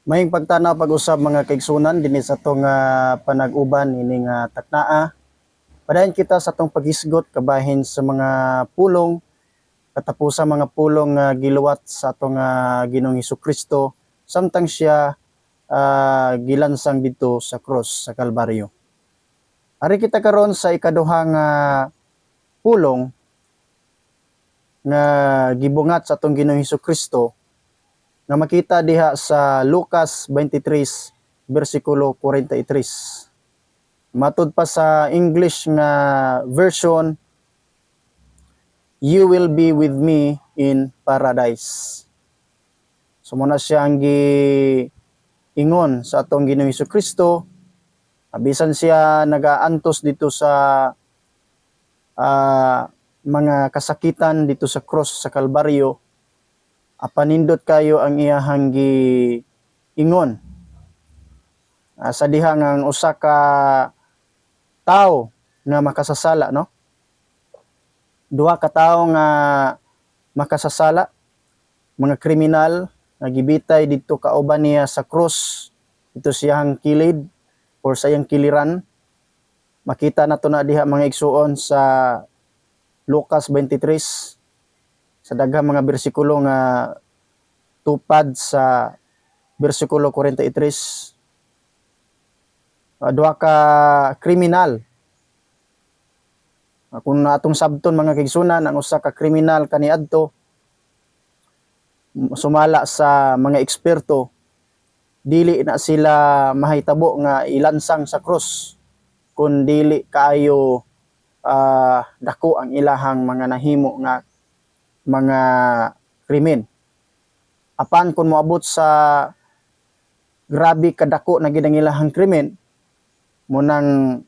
Maying pagtanaw pag-usab mga kaigsunan dinhi sa tong panag-uban ining taknaa. Padayon kita sa tong paghisgot kabahin sa mga pulong katapusan mga pulong nga giluwat sa atong Ginoong Hesukristo samtang siya gilansang dito sa cross sa Kalbaryo. Ari kita karon sa ikaduhang pulong nga gibungat sa atong Ginoong Hesukristo nga makita diha sa Lucas 23 bersikulo 43. Matud pa sa English nga version, "You will be with me in paradise." So muna siya ang giingon sa atong Ginoong Hesukristo bisan siya nagaantos dito sa mga kasakitan dito sa cross sa Kalbaryo. Apanindot kayo ang iyahang giingon sa diha nga usa ka tawo nga makasasala, no? Duha ka tawo nga makasasala, mga kriminal nga gibitay didto kauban niya sa cross dito siyang kilid or sa iyang kiliran. Makita nato na diha mga igsuon sa Lucas 23 sa daghang mga bersikulo nga tupad sa bersikulo 43. Duha ka kriminal. Kung atong sabton mga kaigsunan, ang usa ka kriminal kaniadto sumala sa mga eksperto, dili na sila mahitabo nga ilansang sa cross kun dili kaayo dako ang ilahang mga nahimo nga mga krimen. Apan kung moabot sa grabe kadako na gid ang ilahang krimen, munang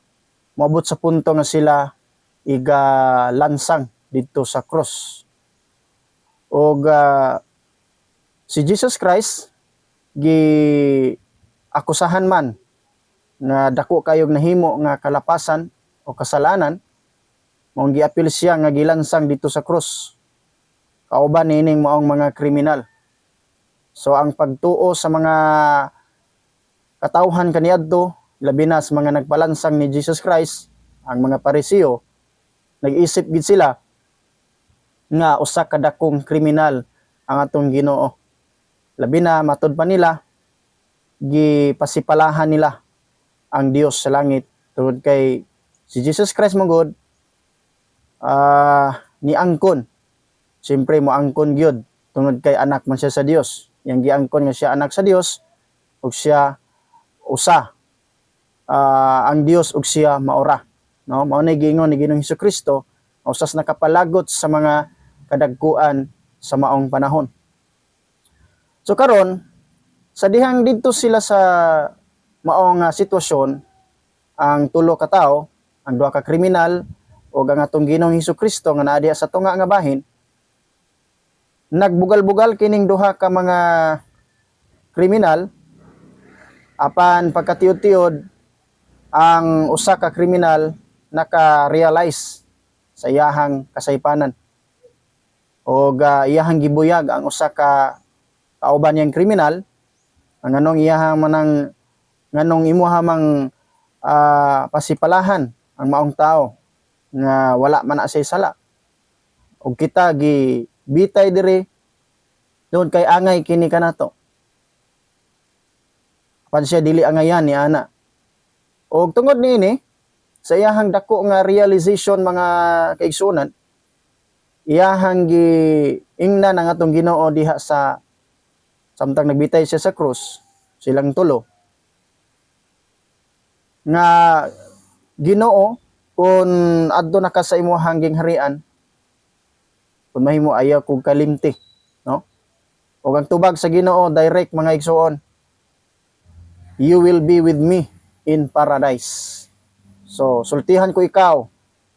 moabot sa punto nga sila iga lansang dito sa cross. Og si Jesus Christ gi akusahan man nga dako kayog nahimo nga kalapasan o kasalanan, mong giapil siya nga gilansang dito sa cross kauban nining maong mga kriminal. So ang pagtuo sa mga katawhan kaniadto, labi na sa mga nagpalansang ni Jesus Christ, ang mga Parisiyo, nag-isip gid sila nga usa ka dakong kriminal ang atong Ginoo. Labi na matud pa nila gipasipalahan nila ang Dios sa langit tungod kay si Jesus Christ magod ni angkon. Siyempre mo angkon gyud tungod kay anak man siya sa Dios. Yang giangkon nga siya anak sa Dios ug siya usa ang Dios ug siya maora, no? Mao nay giingon ni Ginoong Hesukristo, usas nakapalagot sa mga kadagkuan sa maong panahon. So karon sa dihang didto sila sa maong sitwasyon, ang tulo ka tawo, ang duha ka kriminal ug ang atong Ginoong Hesukristo nga naa diha sa tunga nga bahin, nagbugal-bugal kining duha ka mga kriminal. Apan pagkatiud-tiud, ang usa ka kriminal naka-realize sa iyahang kasaypanan o iyahang gibuyag ang usa ka kauban niyang kriminal, ang anong iyahang manang nganong imuha mang pasipalahan ang maong tao nga wala man na say sala, ug kita bitay diri doon kay angay kini kanato. Pan siya dili angayan ni ana. Og tungod niini sa iyahang dako nga realization mga kaigsunan, iyahang giingnan ang atong Ginoo diha sa samtang nagbitay siya sa krus, silang tulo nga Ginoo, kung adto na ka sa imong gingharian, kung mahimo ayaw kog kalimti, no? O ang tubag sa Ginoo direct mga igsuon, "You will be with me in paradise." So sultihan ko ikaw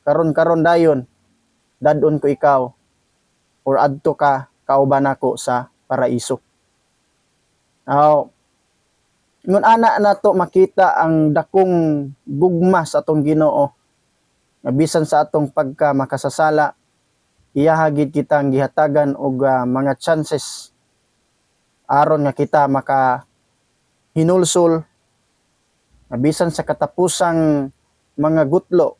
karon dayon, dadon ko ikaw or adto ka kauban nako sa paraiso. Now, ngun ana nato makita ang dakong gugma sa atong Ginoo nga bisan sa atong pagka makasasala, iyahagid kitang gihatagan og mga chances aron nga kita hinulsol bisan sa katapusang mga gutlo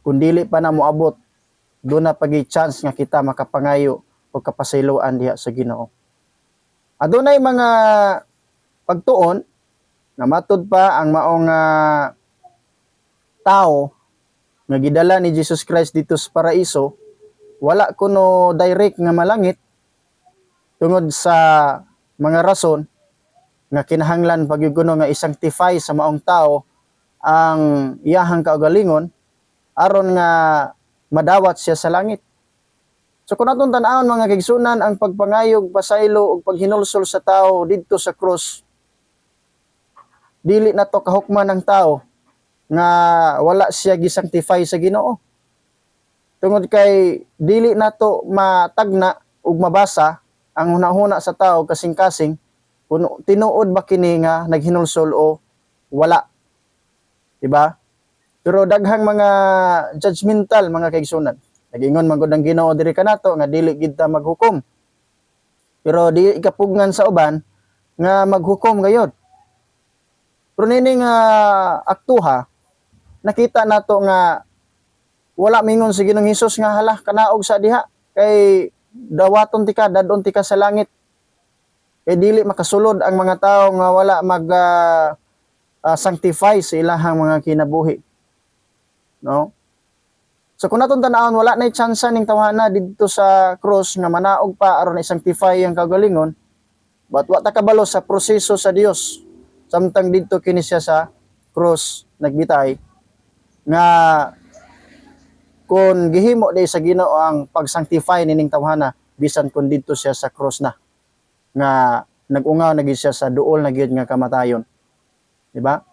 kun dili pa na moabot doon na pagi chance nga kita makapangayo o kapasayloan diha sa Ginoo. Adunay mga pagtuon na matud pa ang maong tao nga gidala ni Jesus Christ dito sa paraiso, wala kuno direct nga malangit tungod sa mga rason nga kinahanglan pagyuguno nga i-sanctify sa maong tao ang iyahang kaugalingon aron nga madawat siya sa langit. So kung atong tan-awon mga kaigsunan ang pagpangayog, pasaylo ug paghinulsol sa tao didto sa cross, dili na to kahukman ng tao nga wala siya gisanctify sa Ginoo. Tungod kay dili na to matagna ug mabasa ang hunahuna sa tao kasing-kasing kung tinuod ba kini nga naghinulsol o wala. Diba? Pero daghang mga judgmental mga kaigsunan. Nag-ingon man gud ang Ginoo diri kanato nga dili gid ta maghukom. Pero di ikapugnan sa uban nga maghukom gayud. Pero nining aktuha nakita nato nga wala mingon si Ginoong Hesus nga hala kanaog sa diha kay dawaton ti ka dadon ti ka sa langit. Kay dili makasulod ang mga tawo nga wala mag sanctify sa ilahang mga kinabuhi. No? So kung natong tan-awon wala nay tsansa ning tawhana didto sa cross nga manaog pa aron i-sanctify ang kagalingon, but wa ta kabalo sa proseso sa Dios samtang didto kini siya sa cross nagbitay nga kung gihimo day sa Ginoo ang pag-sanctify nining tawhana bisan kun didto siya sa cross na nga nag-ungaw na gid siya sa duol na gid nga kamatayon. Di ba?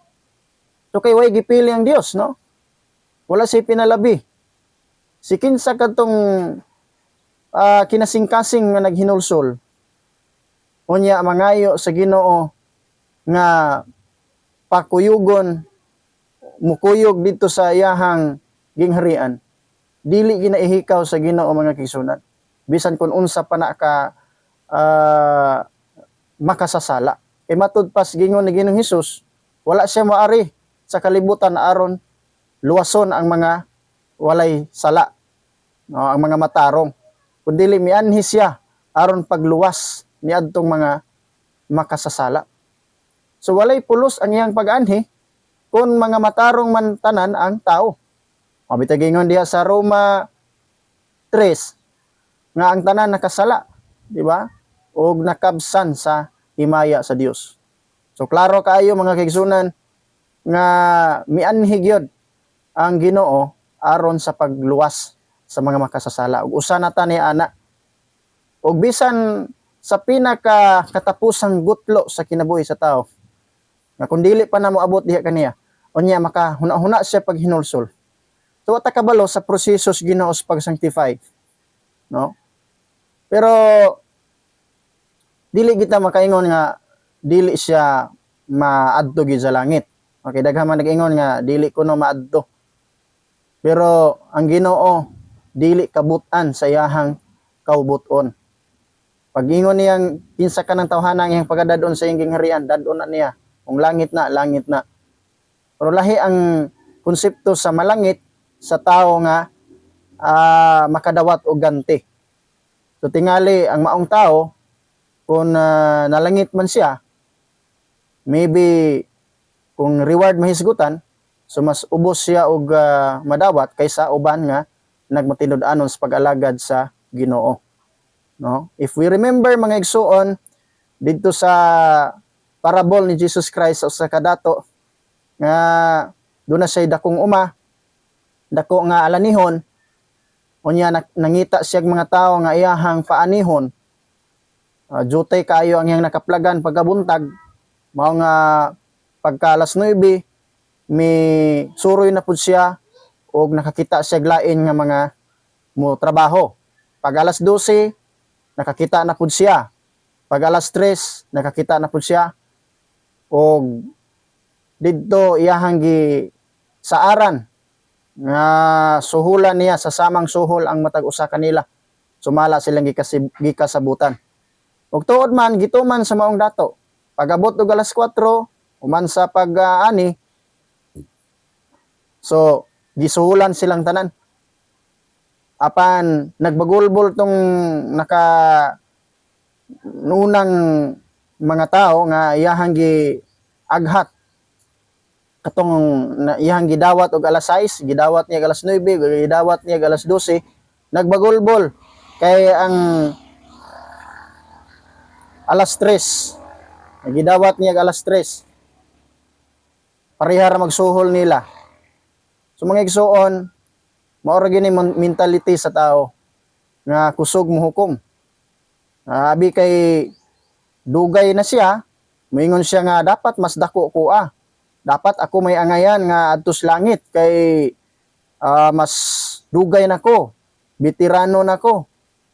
So kay way gipili ang Dios, no? Wala siya pinalabi. Si kinsa kadtong kinasing-kasing nga naghinulsol. Unya mangayo sa Ginoo nga pakuyugon mukuyog dito sa iyahang gingharian. Dili ginaihikaw sa Ginoo mga kaigsunan. Bisan kun unsa pa na ka makasasala. Kay matud pas gingon ni Ginoong Hesus, wala siya moari sa kalibutan aron luwason ang mga walay sala, no, ang mga matarong. Kundi mianhi siya aron pagluwas ni adtong mga makasasala. So walay pulos ang iyang pag-anhi kung mga matarong man tanan ang tao. Mabitag ingon diha sa Roma 3 nga ang tanan nakasala, di ba? Og nakabsan sa himaya sa Dios. So klaro kaayo mga kaigsunan nga mianhi gyud ang Ginoo aron sa pagluwas sa mga makasasala. Ug usa na ta ni ana. Ug bisan sa pinaka katapusang gutlo sa kinabuhi sa tao, nga kung dili pa na moabot diha kaniya, unya makahuna-huna siya pag hinulsol. So wata kabalo sa prosesos Ginoo sa pag-sanctify, no? Pero dili kita makaingon nga dili siya maadto gid sa langit. Okay, daghan man nag-ingon nga dili kuno maadto. Pero ang Ginoo dili kabutan sa iyahang kaubuton. Pag ingon niyang kinsa ka ng tawhana ang iyang pagadadon sa iyang gingharian, dadon na niya. Kung langit na, langit na. Pero lahi ang konsepto sa malangit sa tao nga makadawat og ganti. So tingali ang maong tao kung nalangit man siya, maybe kung reward mahisgutan, so mas ubos siya og madawat kaysa uban nga nagmatinud-anon sa pag-alagad sa Ginoo. No? If we remember mga igsuon dito sa parable ni Jesus Christ sa kadato nga doon na siya dakong dako nga alanihon, unya nangita siya mga tao nga iyahang paanihon. Jutay kaayo ang iyang nakaplagan pagkabuntag, mao nga pagka alas 9 may suroy na pud siya og nakakita siya glain nga mga mo trabaho. Pag alas 12 nakakita na pud siya. Pag alas 3 nakakita na pud siya og didto iyahang gi saaran nga suhulan niya sa samang suhol ang matag usa kanila. Sumala silang gikasabutan. Og tuod man gituman sa maong dato Pag-abot og alas 4, human sa pag-ani, so gisuhulan silang tanan. Apan nagbagulbol tong naka nunang mga tao nga iyahang gi aghat katong iyahang gidawat og alas 6, gidawat niya alas 9, gidawat niya alas 12, nagbagulbol kay ang alas 3, gidawat niya alas 3. Parehara magsuhol nila. So mga igsoon, mao ra gini mentality sa tao nga kusog mohukom. Abi kay dugay na siya, moingon siya nga dapat mas dako ko dapat ako may angayan nga adtos langit kay mas dugay nako, veterano nako.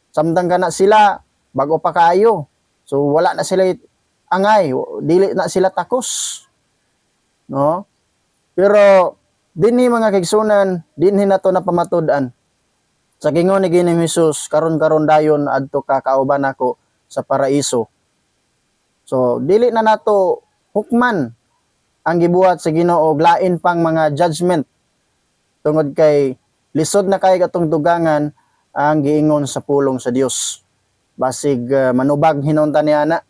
Samtang kana sila bago pa kaayo. So wala na sila angay, dili na sila takos. No? Pero dinhi mga kaigsunan, dinhi nato na pamatud-an. Sa gingon ni Ginoong Hesus, karon-karon dayon adto ka kauban nako sa paraiso. So dili na nato hukman ang gibuhat sa Ginoo, lain pang mga judgment tungod kay lisod na kay katong dugangan ang giingon sa pulong sa Dios. Basig manubag hinunta niya na.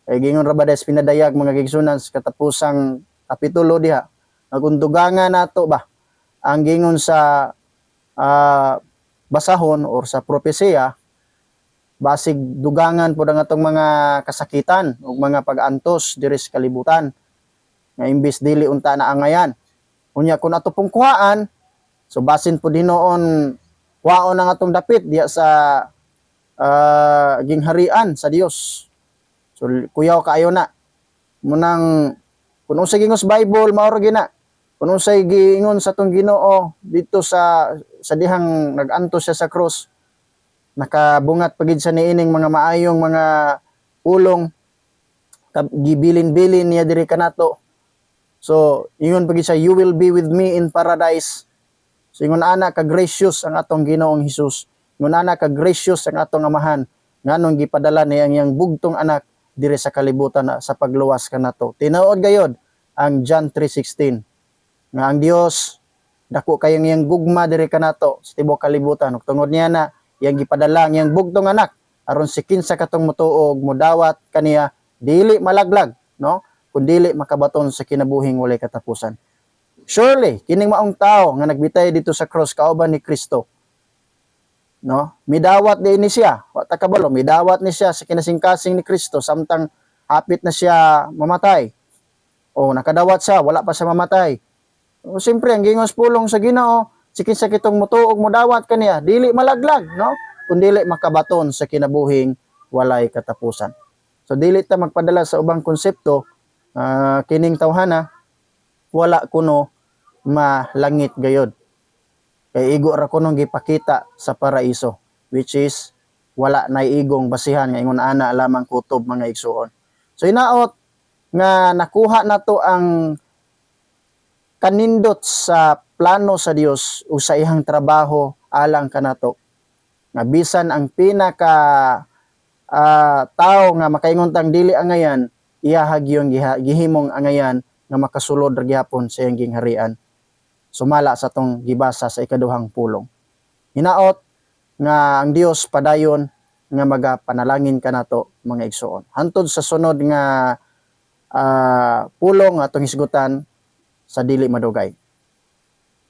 Kay gingon ra ba des pinadayag mga kaigsunan sa katapusang kapitulo diha. Nagundugangan nato ba ang gingon sa basahon or sa propesiya, basig dugangan po ang atong mga kasakitan ug mga pag-antos diri sa kalibutan nga imbis dili unta na angayan. Unya kun ato pong kuhaan, so basin po dinoon kuhaon ang atong dapit diya sa gingharian sa Dios. So kuyaw kaayo na munang kun unsay gingos Bible mao ra gina. Kun unsay giingon sa atong Ginoo dito sa dihang nag-antos siya sa cross, nakabungat pagid sa niining mga maayong mga pulong, gibilin-bilin niya diri kanato. So ingon pagid siya, you will be with me in paradise. So ingon ana ka gracious ang atong Ginoong Hesus. Ingon ana ka gracious ang atong amahan nganong gipadala niya ang iyang bugtong anak diri sa kalibutan sa pagluwas kanato. Tinuod gayod ang John 3:16 nga ang Dios dako kayong iyang gugma diri kanato sa tibuok kalibutan ug tungod niya na iyang gipadala ang iyang bugtong anak aron si kinsa katong motuog modawat kaniya dili malaglag, no, kundi makabaton sa kinabuhing walay katapusan. Surely kining maong tao nga nagbitay dito sa cross kauban ni Kristo, no, midawat din ni siya, wa ta kabalo, midawat ni siya sa kinasingkasing ni Kristo samtang hapit na siya mamatay. O nakadawat siya, wala pa siya mamatay. O siyempre ang gingos pulong sa Ginoo, si kinsa kitong motuog modawat kaniya dili malaglag, no, kundi makabaton sa kinabuhing walay katapusan. So dili ta magpadala sa ubang konsepto, kining tawhana wala kuno malangit gayod. Kay igo ra kuno gipakita sa paraiso, which is wala na igong basihan nga ingon ana lamang kutob mga igsuon. So inaot nga nakuha nato ang kanindot sa plano sa Dios o sa ihang trabaho alang kanato. Nga bisan ang pinaka tao nga makaingon tang dili angayan, iyahag yung gihimong angayan nga makasulod ra gyapon sa iyang gingharian. Sumala sa tong gibasa sa ikaduhang pulong. Hinaot nga ang Dios padayon nga magapanalangin kanato mga igsoon. Hantod sa sunod nga pulong atong hisgutan sa dili madugay.